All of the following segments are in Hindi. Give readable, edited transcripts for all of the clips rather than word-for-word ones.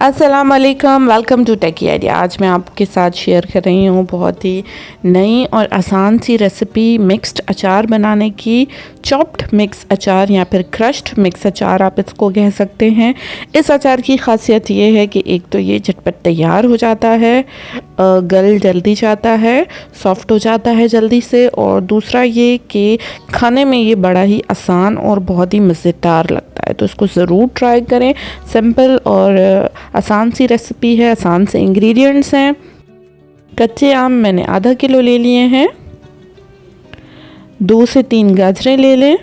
अस्सलाम वालेकुम, वेलकम टू टेकी आइडिया। आज मैं आपके साथ शेयर कर रही हूँ बहुत ही नई और आसान सी रेसिपी मिक्स्ड अचार बनाने की। चॉप्ड मिक्स अचार या फिर क्रश्ड मिक्स अचार आप इसको कह सकते हैं। इस अचार की खासियत ये है कि एक तो ये झटपट तैयार हो जाता है, गल जल्दी जाता है, सॉफ्ट हो जाता है जल्दी से, और दूसरा ये कि खाने में ये बड़ा ही आसान और बहुत ही मज़ेदार लगता है। तो इसको ज़रूर ट्राई करें। सिंपल और आसान सी रेसिपी है, आसान से इंग्रेडिएंट्स हैं। कच्चे आम मैंने आधा किलो ले लिए हैं। 2 से 3 गाजरें ले लें।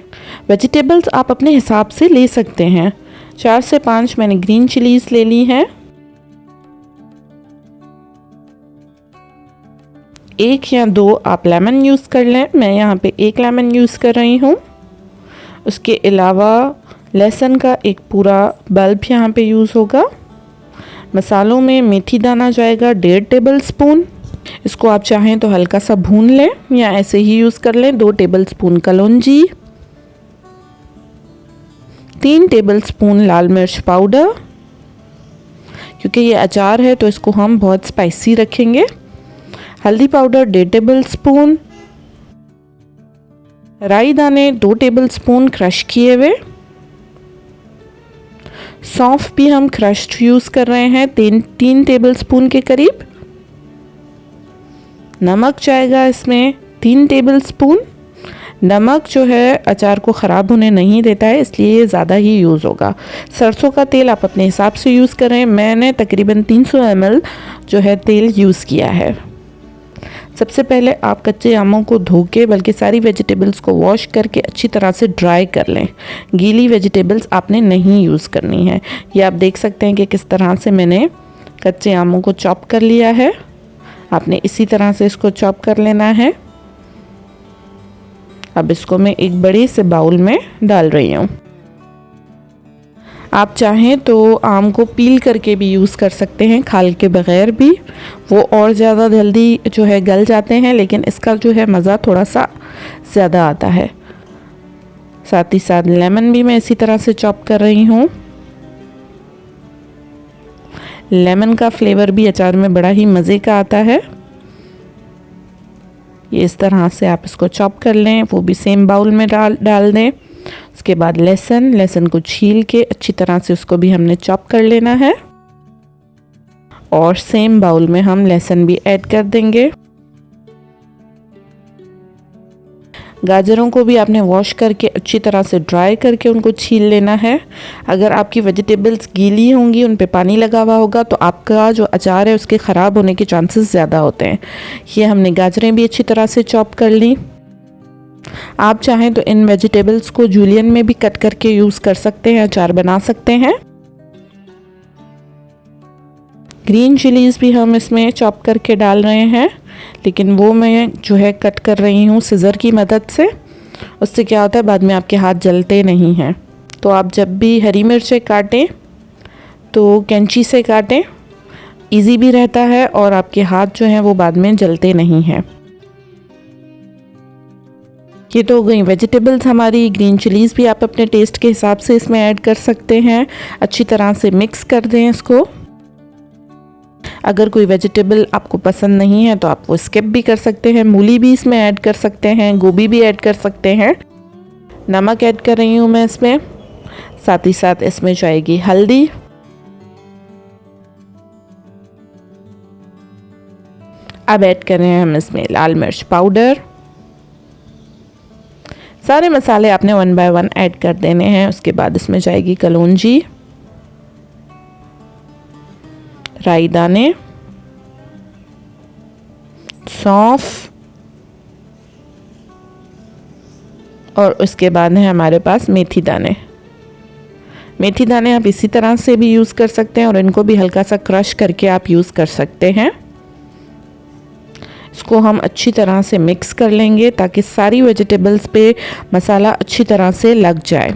वेजिटेबल्स आप अपने हिसाब से ले सकते हैं। 4 से 5 मैंने ग्रीन चिलीज़ ले ली हैं। 1 या 2 आप लेमन यूज़ कर लें। मैं यहाँ पे 1 लेमन यूज़ कर रही हूँ। उसके अलावा लहसुन का एक पूरा बल्ब यहाँ पे यूज़ होगा। मसालों में मेथी दाना जाएगा 1.5 टेबल स्पून। इसको आप चाहें तो हल्का सा भून लें या ऐसे ही यूज़ कर लें। 2 टेबल स्पून कलौंजी, 3 टेबल स्पून लाल मिर्च पाउडर, क्योंकि ये अचार है तो इसको हम बहुत स्पाइसी रखेंगे। हल्दी पाउडर 1.5 टेबल स्पून, राई दाने 2 टेबल स्पून क्रश किए हुए, सौंफ भी हम क्रश्ड यूज़ कर रहे हैं 3 टेबल स्पून के करीब। नमक जाएगा इसमें 3 टेबल स्पून। नमक जो है अचार को ख़राब होने नहीं देता है, इसलिए ये ज़्यादा ही यूज़ होगा। सरसों का तेल आप अपने हिसाब से यूज़ करें। मैंने तकरीबन 300 ml जो है तेल यूज़ किया है। सबसे पहले आप कच्चे आमों को धो के, बल्कि सारी वेजिटेबल्स को वॉश करके अच्छी तरह से ड्राई कर लें। गीली वेजिटेबल्स आपने नहीं यूज़ करनी है। ये आप देख सकते हैं कि किस तरह से मैंने कच्चे आमों को चॉप कर लिया है। आपने इसी तरह से इसको चॉप कर लेना है। अब इसको मैं एक बड़े से बाउल में डाल रही हूँ। आप चाहें तो आम को पील करके भी यूज़ कर सकते हैं, खाल के बग़ैर भी। वो और ज़्यादा जल्दी जो है गल जाते हैं, लेकिन इसका जो है मज़ा थोड़ा सा ज़्यादा आता है। साथ ही साथ लेमन भी मैं इसी तरह से चॉप कर रही हूँ। लेमन का फ्लेवर भी अचार में बड़ा ही मज़े का आता है। ये इस तरह से आप इसको चॉप कर लें, वो भी सेम बाउल में डाल दें। उसके बाद लहसुन को छील के अच्छी तरह से उसको भी हमने चॉप कर लेना है, और सेम बाउल में हम लहसुन भी ऐड कर देंगे। गाजरों को भी आपने वॉश करके अच्छी तरह से ड्राई करके उनको छील लेना है। अगर आपकी वेजिटेबल्स गीली होंगी, उन पे पानी लगा हुआ होगा, तो आपका जो अचार है उसके ख़राब होने के चांसेस ज़्यादा होते हैं। ये हमने गाजरें भी अच्छी तरह से चॉप कर ली। आप चाहें तो इन वेजिटेबल्स को जूलियन में भी कट करके यूज़ कर सकते हैं, अचार बना सकते हैं। ग्रीन चिलीज़ भी हम इसमें चॉप करके डाल रहे हैं, लेकिन वो मैं जो है कट कर रही हूँ सिज़र की मदद से। उससे क्या होता है, बाद में आपके हाथ जलते नहीं हैं। तो आप जब भी हरी मिर्चें काटें तो कैंची से काटें, इजी भी रहता है और आपके हाथ जो हैं वो बाद में जलते नहीं हैं। ये तो हो गई वेजिटेबल्स हमारी। ग्रीन चिलीज़ भी आप अपने टेस्ट के हिसाब से इसमें ऐड कर सकते हैं। अच्छी तरह से मिक्स कर दें इसको। अगर कोई वेजिटेबल आपको पसंद नहीं है तो आप वो स्किप भी कर सकते हैं। मूली भी इसमें ऐड कर सकते हैं, गोभी भी ऐड कर सकते हैं। नमक ऐड कर रही हूँ मैं इसमें। साथ ही साथ इसमें जाएगी हल्दी, अब ऐड कर रहे हैं हम इसमें लाल मिर्च पाउडर। सारे मसाले आपने 1 बाय 1 ऐड कर देने हैं। उसके बाद इसमें जाएगी कलौंजी, राई दाने, सौंफ, और उसके बाद है हमारे पास मेथी दाने। मेथी दाने आप इसी तरह से भी यूज़ कर सकते हैं, और इनको भी हल्का सा क्रश करके आप यूज़ कर सकते हैं। इसको हम अच्छी तरह से मिक्स कर लेंगे ताकि सारी वेजिटेबल्स पे मसाला अच्छी तरह से लग जाए।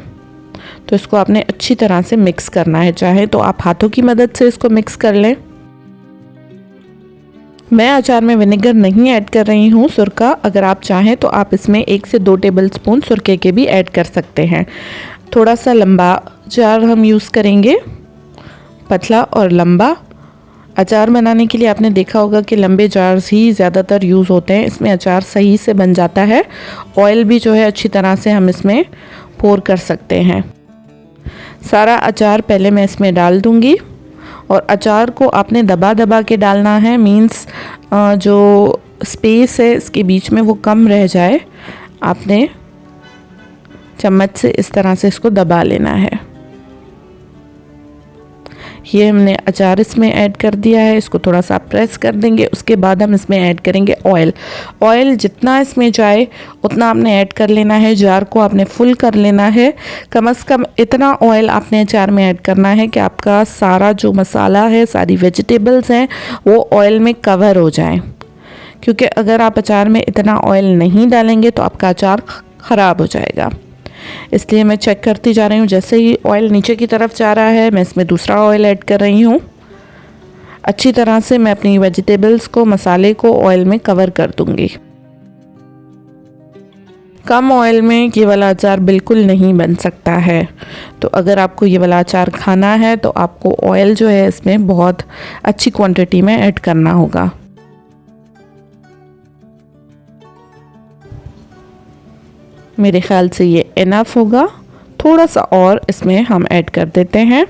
तो इसको आपने अच्छी तरह से मिक्स करना है। चाहे तो आप हाथों की मदद से इसको मिक्स कर लें। मैं अचार में विनेगर नहीं ऐड कर रही हूँ, सुरका। अगर आप चाहें तो आप इसमें 1 से 2 टेबल स्पून सुरके के भी ऐड कर सकते हैं। थोड़ा सा लंबा जार हम यूज़ करेंगे पतला और लंबा। अचार बनाने के लिए आपने देखा होगा कि लंबे जार्स ही ज़्यादातर यूज़ होते हैं, इसमें अचार सही से बन जाता है। ऑयल भी जो है अच्छी तरह से हम इसमें पोर कर सकते हैं। सारा अचार पहले मैं इसमें डाल दूंगी और अचार को आपने दबा दबा के डालना है, मीन्स जो स्पेस है इसके बीच में वो कम रह जाए। आपने चम्मच से इस तरह से इसको दबा लेना है। ये हमने अचार इसमें ऐड कर दिया है, इसको थोड़ा सा प्रेस कर देंगे। उसके बाद हम इसमें ऐड करेंगे ऑयल। ऑयल जितना इसमें जाए उतना आपने ऐड कर लेना है। जार को आपने फुल कर लेना है। कम से कम इतना ऑयल आपने अचार में ऐड करना है कि आपका सारा जो मसाला है, सारी वेजिटेबल्स हैं, वो ऑयल में कवर हो जाए। क्योंकि अगर आप अचार में इतना ऑयल नहीं डालेंगे तो आपका अचार ख़राब हो जाएगा। इसलिए मैं चेक करती जा रही हूँ। जैसे ही ऑयल नीचे की तरफ जा रहा है मैं इसमें दूसरा ऑयल ऐड कर रही हूँ। अच्छी तरह से मैं अपनी वेजिटेबल्स को, मसाले को ऑयल में कवर कर दूंगी। कम ऑयल में ये वाला अचार बिल्कुल नहीं बन सकता है। तो अगर आपको ये वाला अचार खाना है तो आपको ऑयल जो है इसमें बहुत अच्छी क्वांटिटी में ऐड करना होगा। मेरे ख्याल से ये इनफ होगा। थोड़ा सा और इसमें हम ऐड कर देते हैं।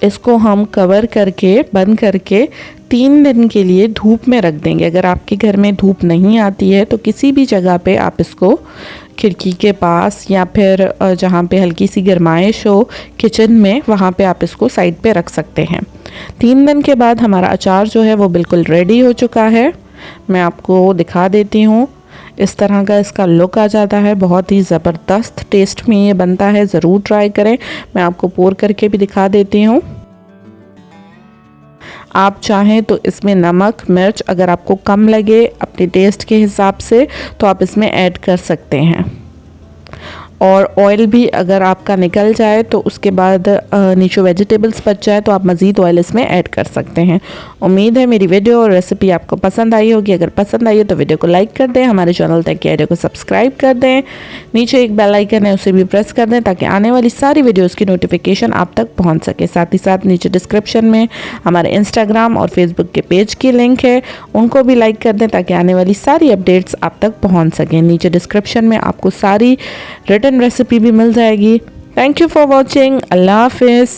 इसको हम कवर करके, बंद करके 3 दिन के लिए धूप में रख देंगे। अगर आपके घर में धूप नहीं आती है तो किसी भी जगह पे आप इसको, खिड़की के पास या फिर जहाँ पे हल्की सी गर्माइश हो किचन में, वहाँ पे आप इसको साइड पे रख सकते हैं। 3 दिन के बाद हमारा अचार जो है वो बिल्कुल रेडी हो चुका है। मैं आपको दिखा देती हूँ। इस तरह का इसका लुक आ जाता है। बहुत ही ज़बरदस्त टेस्ट में ये बनता है, ज़रूर ट्राई करें। मैं आपको पोर करके भी दिखा देती हूँ। आप चाहें तो इसमें नमक, मिर्च अगर आपको कम लगे अपने टेस्ट के हिसाब से तो आप इसमें ऐड कर सकते हैं। और ऑयल भी अगर आपका निकल जाए तो उसके बाद नीचे वेजिटेबल्स बच जाए तो आप मज़ीद ऑयल इसमें ऐड कर सकते हैं। उम्मीद है मेरी वीडियो और रेसिपी आपको पसंद आई होगी। अगर पसंद आई हो तो वीडियो को लाइक कर दें, हमारे चैनल टेकी आइडिया को सब्सक्राइब कर दें। नीचे एक बेल आइकन है, उसे भी प्रेस कर दें ताकि आने वाली सारी वीडियोज़ की नोटिफिकेशन आप तक पहुँच सके। साथ ही साथ नीचे डिस्क्रिप्शन में हमारे इंस्टाग्राम और फेसबुक के पेज की लिंक है, उनको भी लाइक कर दें ताकि आने वाली सारी अपडेट्स आप तक पहुँच सकें। नीचे डिस्क्रिप्शन में आपको सारी रिटन रेसिपी भी मिल जाएगी। Thank you for watching. अल्लाह हाफिज़।